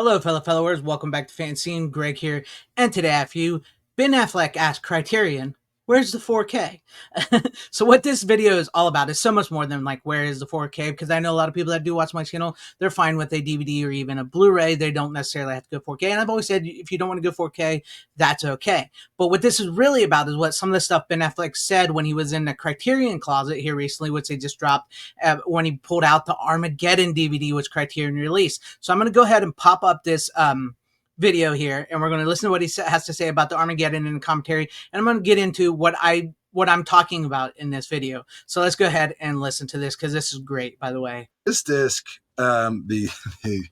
Hello, fellow followers. Welcome back to FanZcene. Greg here. And today, after you, Ben Affleck asked Criterion, where's the 4K? So what this video is all about is so much more than like, where is the 4K? Because I know a lot of people that do watch my channel, they're fine with a DVD or even a Blu-ray. They don't necessarily have to go 4K. And I've always said, if you don't want to go 4K, that's okay. But what this is really about is what some of the stuff Ben Affleck said when he was in the Criterion closet here recently, which they just dropped, when he pulled out the Armageddon DVD, which Criterion released. So I'm going to go ahead and pop up this video here, and we're going to listen to what he has to say about the Armageddon in the commentary, and I'm going to get into what I'm talking about in this video. So let's go ahead and listen to this, because this is great, by the way. This disc, the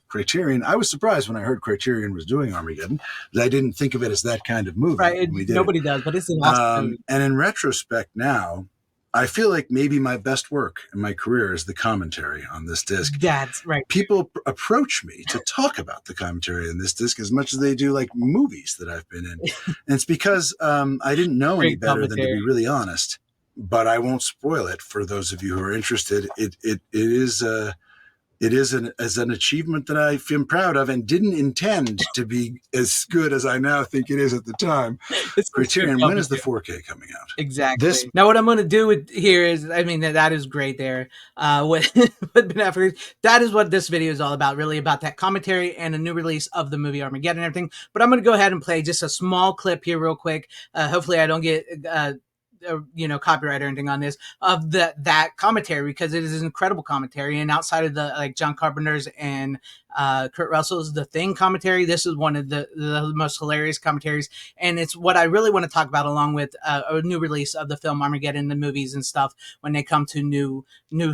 Criterion, I was surprised when I heard Criterion was doing Armageddon, because I didn't think of it as that kind of movie. Right, nobody does, but it's an awesome movie. And in retrospect now, I feel like maybe my best work in my career is the commentary on this disc. That's right. People approach me to talk about the commentary on this disc as much as they do like movies that I've been in. And it's because I didn't know any better than to be really honest, but I won't spoil it for those of you who are interested. It is an achievement that I feel proud of and didn't intend to be as good as I now think it is at the time. Criterion, when is the 4K coming out? Exactly. Now, what I'm going to do here is, I mean, that is great there. What Ben Affleck, that is what this video is all about, really about that commentary and a new release of the movie Armageddon and everything. But I'm going to go ahead and play just a small clip here real quick. Hopefully I don't get copyright or anything on this, of that commentary, because it is an incredible commentary. And outside of the like John Carpenter's and Kurt Russell's The Thing commentary, this is one of the most hilarious commentaries, and it's what I really want to talk about, along with a new release of the film Armageddon, the movies and stuff, when they come to new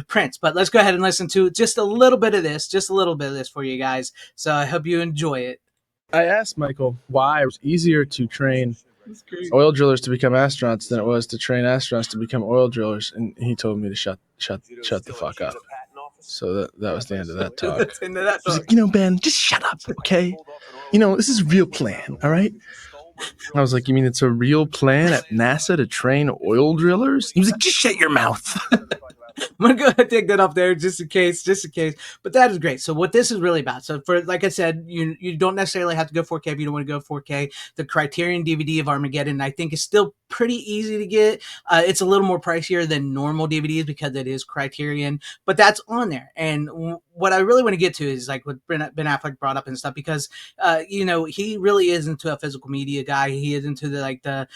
prints. But let's go ahead and listen to just a little bit of this for you guys. So I hope you enjoy it. I asked Michael why it was easier to train oil drillers to become astronauts than it was to train astronauts to become oil drillers, and he told me to shut the fuck up. So that was the end of that talk. That's the end of that talk. Like, Ben, just shut up, okay? This is a real plan, all right? I was like, you mean it's a real plan at NASA to train oil drillers? He was like, just shut your mouth. I'm going to go ahead and take that off there just in case. But that is great. So what this is really about, so for, like I said, you don't necessarily have to go 4K if you don't want to go 4K. The Criterion DVD of Armageddon, I think, is still pretty easy to get. It's a little more pricier than normal DVDs because it is Criterion, but that's on there. And what I really want to get to is like what Ben Affleck brought up and stuff, because he really is into a physical media guy. He is into the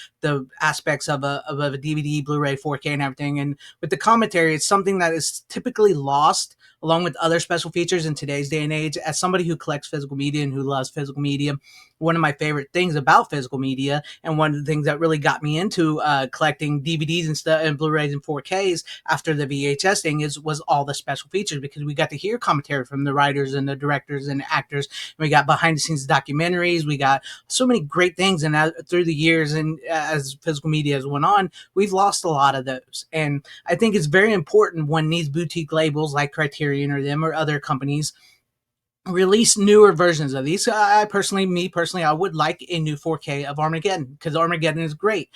aspects of a DVD, Blu-ray, 4K, and everything. And with the commentary, it's something that is typically lost along with other special features in today's day and age. As somebody who collects physical media and who loves physical media, one of my favorite things about physical media, and one of the things that really got me into collecting DVDs and stuff and Blu-rays and 4Ks after the VHS thing was all the special features, because we got to hear commentary from the writers and the directors and the actors. And we got behind the scenes documentaries. We got so many great things. And through the years, and as physical media has went on, we've lost a lot of those. And I think it's very important when these boutique labels like Criterion or other companies release newer versions of these. I personally, I would like a new 4K of Armageddon, because Armageddon is great.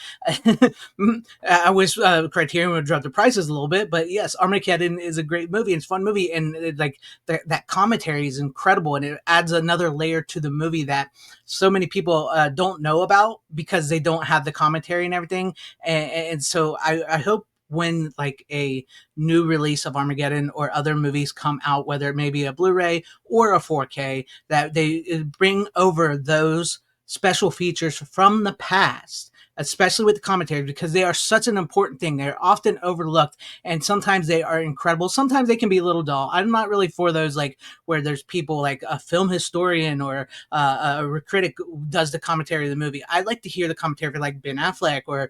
I wish Criterion would drop the prices a little bit, but yes, Armageddon is a great movie. It's a fun movie, and that commentary is incredible, and it adds another layer to the movie that so many people don't know about because they don't have the commentary and everything. And so I hope when like a new release of Armageddon or other movies come out, whether it may be a Blu-ray or a 4K, that they bring over those special features from the past, especially with the commentary, because they are such an important thing. They're often overlooked, and sometimes they are incredible. Sometimes they can be a little dull. I'm not really for those, like where there's people like a film historian or a critic who does the commentary of the movie. I like to hear the commentary like Ben Affleck or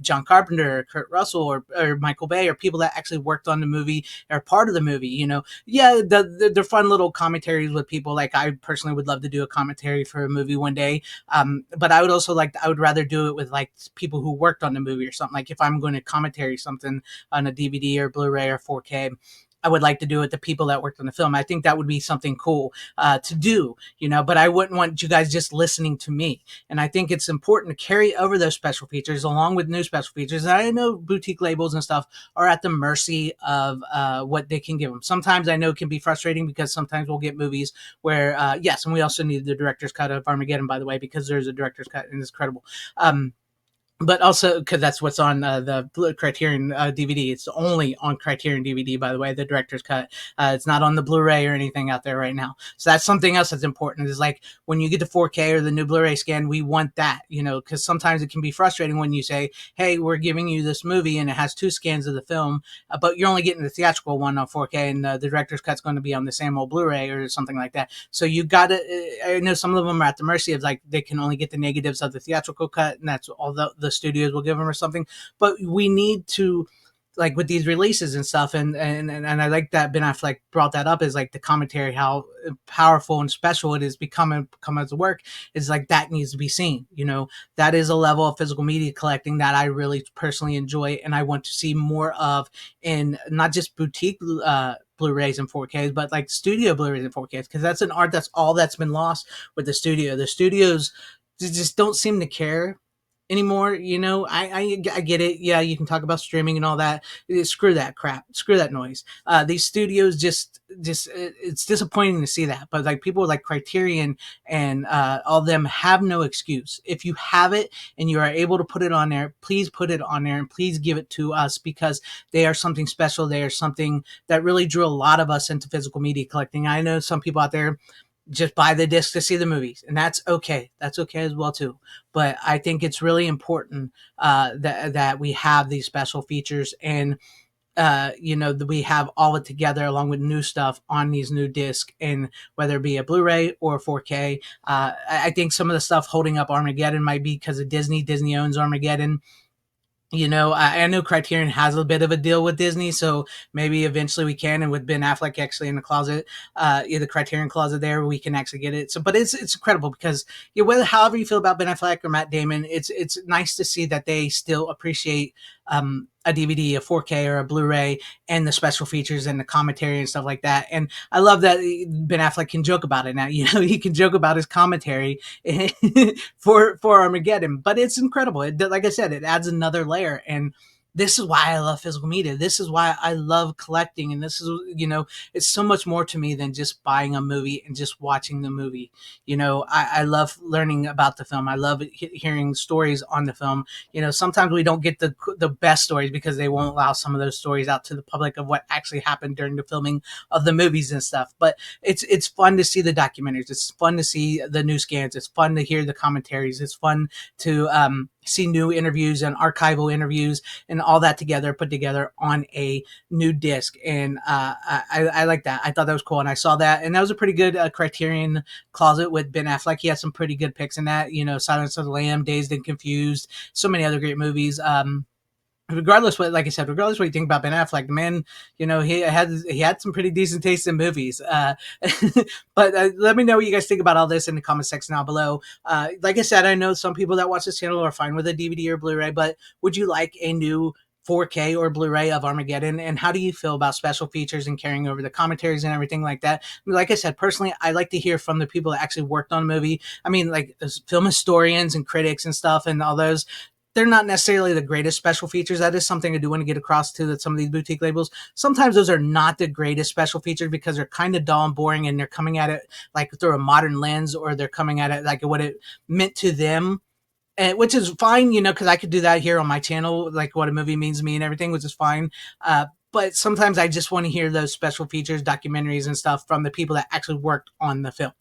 John Carpenter or Kurt Russell or Michael Bay, or people that actually worked on the movie or part of the movie. They're fun little commentaries with people. Like I personally would love to do a commentary for a movie one day, but I would rather do it with like people who worked on the movie or something. Like if I'm going to commentary something on a DVD or Blu-ray or 4K, I would like to do with the people that worked on the film. I think that would be something cool to do, but I wouldn't want you guys just listening to me. And I think it's important to carry over those special features along with new special features. And I know boutique labels and stuff are at the mercy of what they can give them. Sometimes I know it can be frustrating because sometimes we'll get movies where, yes, and we also need the director's cut of Armageddon, by the way, because there's a director's cut and it's incredible. But also because that's what's on the Criterion DVD. It's only on Criterion DVD, by the way, the director's cut. It's not on the Blu-ray or anything out there right now. So that's something else that's important. Is like when you get the 4K or the new Blu-ray scan, we want that, because sometimes it can be frustrating when you say, "Hey, we're giving you this movie and it has 2 scans of the film, but you're only getting the theatrical one on 4K, and the director's cut's going to be on the same old Blu-ray or something like that." So you got to. I know some of them are at the mercy of like they can only get the negatives of the theatrical cut, and that's all the studios will give them or something. But we need to, like with these releases and stuff, and I like that Ben Affleck brought that up, is like the commentary, how powerful and special it is become as a work, is like that needs to be seen. That is a level of physical media collecting that I really personally enjoy, and I want to see more of in not just boutique Blu-rays and 4Ks, but like studio Blu-rays and 4Ks, because that's an art that's all that's been lost with the studio. The studios just don't seem to care anymore. I get it. Yeah, you can talk about streaming and all that. Screw that crap. Screw that noise. These studios just it's disappointing to see that. But like people like Criterion and all of them have no excuse. If you have it and you are able to put it on there, please put it on there and please give it to us, because they are something special. They are something that really drew a lot of us into physical media collecting. I know some people out there just buy the disc to see the movies, and that's okay. That's okay as well too. But I think it's really important that we have these special features, and that we have all it together along with new stuff on these new discs, and whether it be a Blu-ray or 4K. I think some of the stuff holding up Armageddon might be because of Disney. Disney owns Armageddon. I know Criterion has a bit of a deal with Disney, so maybe eventually we can. And with Ben Affleck actually in the closet, the Criterion closet there, we can actually get it. So, but it's incredible because however you feel about Ben Affleck or Matt Damon, it's nice to see that they still appreciate a DVD, a 4K, or a Blu-ray, and the special features and the commentary and stuff like that. And I love that Ben Affleck can joke about it now. He can joke about his commentary for Armageddon, but it's incredible. Like I said, it adds another layer, and this is why I love physical media. This is why I love collecting. And this is, it's so much more to me than just buying a movie and just watching the movie. I love learning about the film. I love hearing stories on the film. Sometimes we don't get the best stories because they won't allow some of those stories out to the public of what actually happened during the filming of the movies and stuff. But it's fun to see the documentaries. It's fun to see the new scans. It's fun to hear the commentaries. It's fun to see new interviews and archival interviews and all that put together on a new disc. And I like that. I thought that was cool. And I saw that. And that was a pretty good Criterion closet with Ben Affleck. He had some pretty good picks in that, Silence of the Lamb, Dazed and Confused, so many other great movies. Regardless what you think about Ben Affleck, the man, he had some pretty decent taste in movies. But let me know what you guys think about all this in the comment section down below. Like I said, I know some people that watch this channel are fine with a DVD or Blu-ray, but would you like a new 4K or Blu-ray of Armageddon? And how do you feel about special features and carrying over the commentaries and everything like that? Like I said, personally, I like to hear from the people that actually worked on a movie. I mean, like film historians and critics and stuff and all those. They're not necessarily the greatest special features. That is something I do want to get across to that some of these boutique labels. Sometimes those are not the greatest special features because they're kind of dull and boring, and they're coming at it like through a modern lens, or they're coming at it like what it meant to them. Which is fine, because I could do that here on my channel, like what a movie means to me and everything, which is fine. But sometimes I just want to hear those special features, documentaries and stuff from the people that actually worked on the film.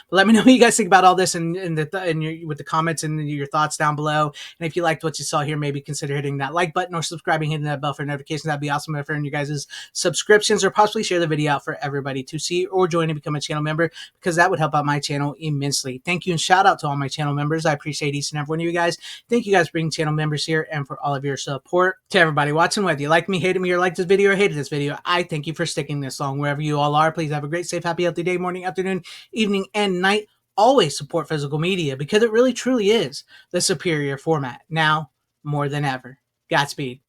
But let me know what you guys think about all this with the comments and your thoughts down below. And if you liked what you saw here, maybe consider hitting that like button or subscribing, hitting that bell for notifications. That'd be awesome if earn you guys' subscriptions, or possibly share the video out for everybody to see, or join and become a channel member, because that would help out my channel immensely. Thank you, and shout out to all my channel members. I appreciate each and every one of you guys. Thank you guys for being channel members here and for all of your support. To everybody watching, whether you like me, hated me, or liked this video or hated this video, I thank you for sticking this long. Wherever you all are, please have a great, safe, happy, healthy day, morning, afternoon, evening, and night. Always support physical media, because it really truly is the superior format now more than ever. Godspeed.